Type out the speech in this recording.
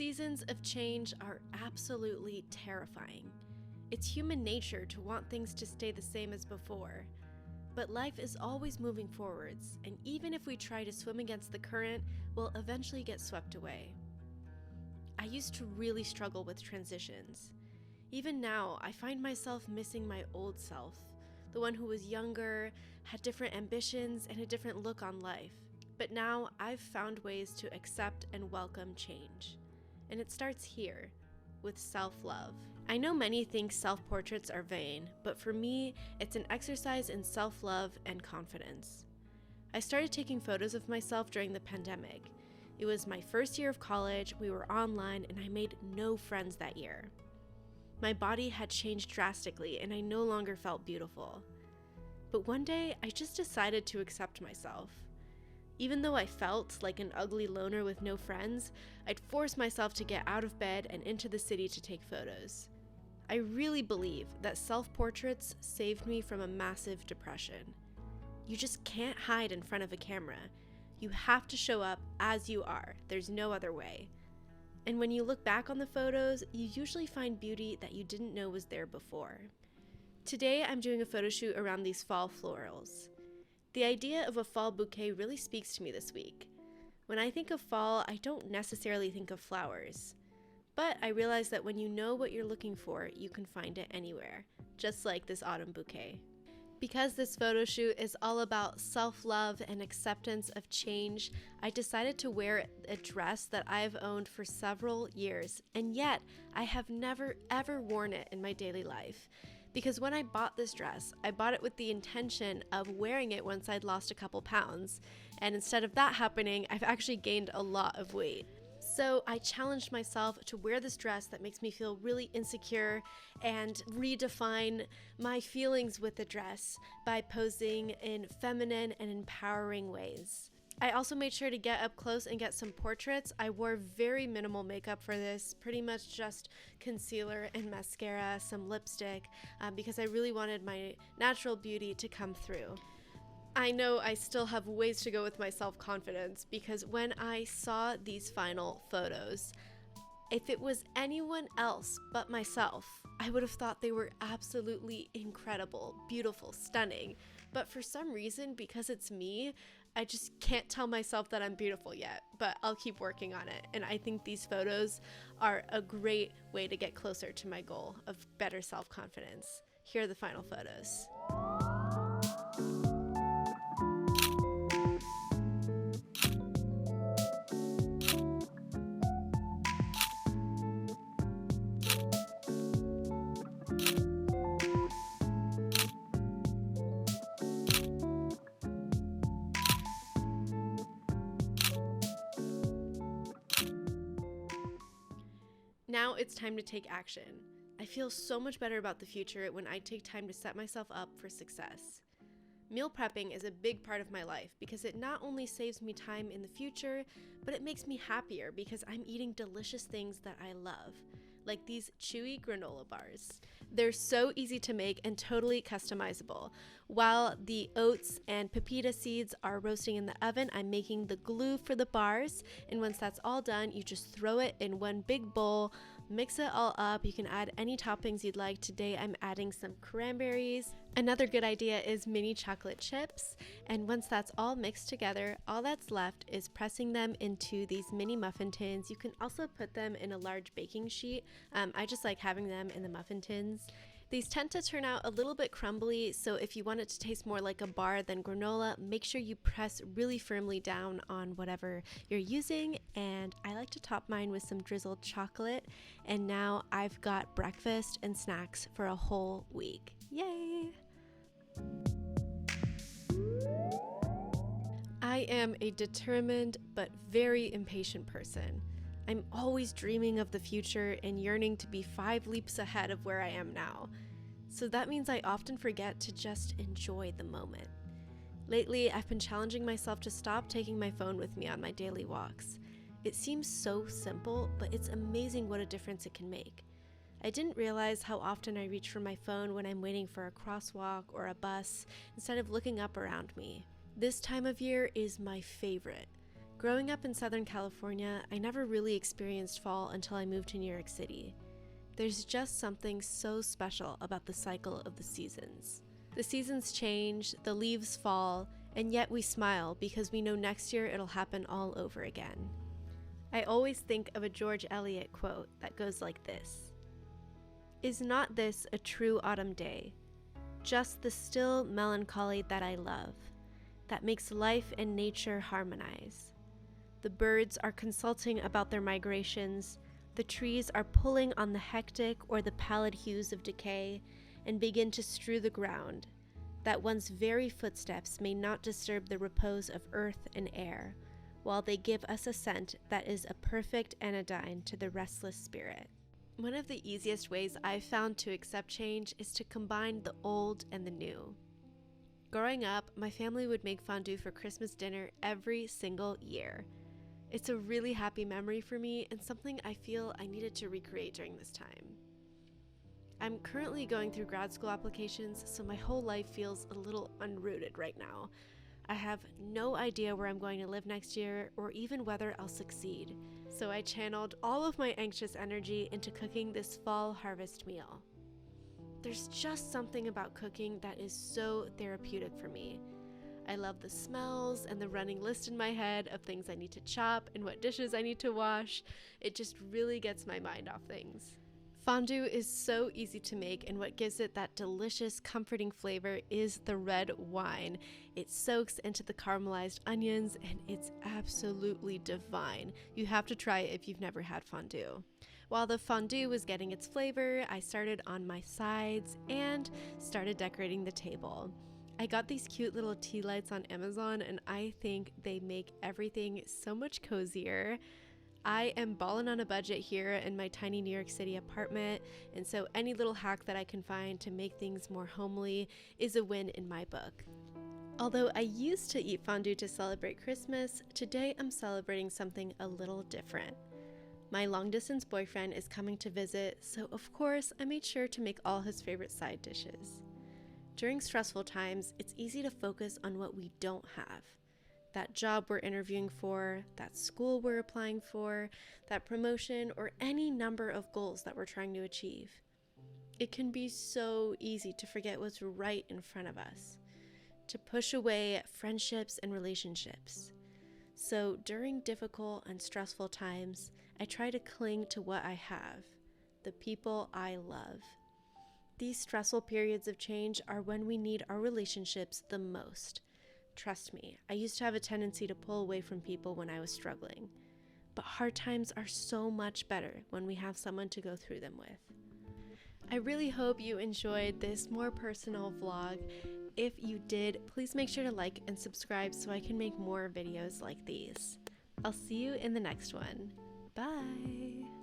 Seasons of change are absolutely terrifying. It's human nature to want things to stay the same as before. But life is always moving forwards, and even if we try to swim against the current, we'll eventually get swept away. I used to really struggle with transitions. Even now, I find myself missing my old self, the one who was younger, had different ambitions, and a different look on life. But now I've found ways to accept and welcome change. And it starts here, with self-love. I know many think self-portraits are vain, but for me, it's an exercise in self-love and confidence. I started taking photos of myself during the pandemic. It was my first year of college, we were online, and I made no friends that year. My body had changed drastically, and I no longer felt beautiful. But one day, I just decided to accept myself. Even though I felt like an ugly loner with no friends, I'd force myself to get out of bed and into the city to take photos. I really believe that self-portraits saved me from a massive depression. You just can't hide in front of a camera. You have to show up as you are. There's no other way. And when you look back on the photos, you usually find beauty that you didn't know was there before. Today, I'm doing a photo shoot around these fall florals. The idea of a fall bouquet really speaks to me this week. When I think of fall, I don't necessarily think of flowers. But I realize that when you know what you're looking for, you can find it anywhere, just like this autumn bouquet. Because this photo shoot is all about self-love and acceptance of change, I decided to wear a dress that I've owned for several years, and yet I have never ever worn it in my daily life. Because when I bought this dress, I bought it with the intention of wearing it once I'd lost a couple pounds. And instead of that happening, I've actually gained a lot of weight. So I challenged myself to wear this dress that makes me feel really insecure and redefine my feelings with the dress by posing in feminine and empowering ways. I also made sure to get up close and get some portraits. I wore very minimal makeup for this, pretty much just concealer and mascara, some lipstick, because I really wanted my natural beauty to come through. I know I still have ways to go with my self-confidence because when I saw these final photos, if it was anyone else but myself, I would have thought they were absolutely incredible, beautiful, stunning. But for some reason, because it's me, I just can't tell myself that I'm beautiful yet, but I'll keep working on it. And I think these photos are a great way to get closer to my goal of better self-confidence. Here are the final photos. Now it's time to take action. I feel so much better about the future when I take time to set myself up for success. Meal prepping is a big part of my life because it not only saves me time in the future, but it makes me happier because I'm eating delicious things that I love, like these chewy granola bars. They're so easy to make and totally customizable. While the oats and pepita seeds are roasting in the oven, I'm making the glue for the bars, and once that's all done, you just throw it in one big bowl, mix it all up. You can add any toppings you'd like. Today I'm adding some cranberries. Another good idea is mini chocolate chips, and once that's all mixed together, all that's left is pressing them into these mini muffin tins. You can also put them in a large baking sheet. I just like having them in the muffin tins. These tend to turn out a little bit crumbly, so if you want it to taste more like a bar than granola, make sure you press really firmly down on whatever you're using. And I like to top mine with some drizzled chocolate. And now I've got breakfast and snacks for a whole week. Yay! I am a determined but very impatient person. I'm always dreaming of the future and yearning to be 5 leaps ahead of where I am now. So that means I often forget to just enjoy the moment. Lately, I've been challenging myself to stop taking my phone with me on my daily walks. It seems so simple, but it's amazing what a difference it can make. I didn't realize how often I reach for my phone when I'm waiting for a crosswalk or a bus instead of looking up around me. This time of year is my favorite. Growing up in Southern California, I never really experienced fall until I moved to New York City. There's just something so special about the cycle of the seasons. The seasons change, the leaves fall, and yet we smile because we know next year it'll happen all over again. I always think of a George Eliot quote that goes like this: "Is not this a true autumn day? Just the still melancholy that I love, that makes life and nature harmonize. The birds are consulting about their migrations, the trees are pulling on the hectic or the pallid hues of decay, and begin to strew the ground, that one's very footsteps may not disturb the repose of earth and air, while they give us a scent that is a perfect anodyne to the restless spirit." One of the easiest ways I've found to accept change is to combine the old and the new. Growing up, my family would make fondue for Christmas dinner every single year. It's a really happy memory for me and something I feel I needed to recreate during this time. I'm currently going through grad school applications, so my whole life feels a little unrooted right now. I have no idea where I'm going to live next year or even whether I'll succeed, so I channeled all of my anxious energy into cooking this fall harvest meal. There's just something about cooking that is so therapeutic for me. I love the smells and the running list in my head of things I need to chop and what dishes I need to wash. It just really gets my mind off things. Fondue is so easy to make, and what gives it that delicious, comforting flavor is the red wine. It soaks into the caramelized onions, and it's absolutely divine. You have to try it if you've never had fondue. While the fondue was getting its flavor, I started on my sides and started decorating the table. I got these cute little tea lights on Amazon, and I think they make everything so much cozier. I am balling on a budget here in my tiny New York City apartment, and so any little hack that I can find to make things more homely is a win in my book. Although I used to eat fondue to celebrate Christmas, today I'm celebrating something a little different. My long-distance boyfriend is coming to visit, so of course I made sure to make all his favorite side dishes. During stressful times, it's easy to focus on what we don't have. That job we're interviewing for, that school we're applying for, that promotion, or any number of goals that we're trying to achieve. It can be so easy to forget what's right in front of us, to push away friendships and relationships. So during difficult and stressful times, I try to cling to what I have, the people I love. These stressful periods of change are when we need our relationships the most. Trust me, I used to have a tendency to pull away from people when I was struggling. But hard times are so much better when we have someone to go through them with. I really hope you enjoyed this more personal vlog. If you did, please make sure to like and subscribe so I can make more videos like these. I'll see you in the next one. Bye!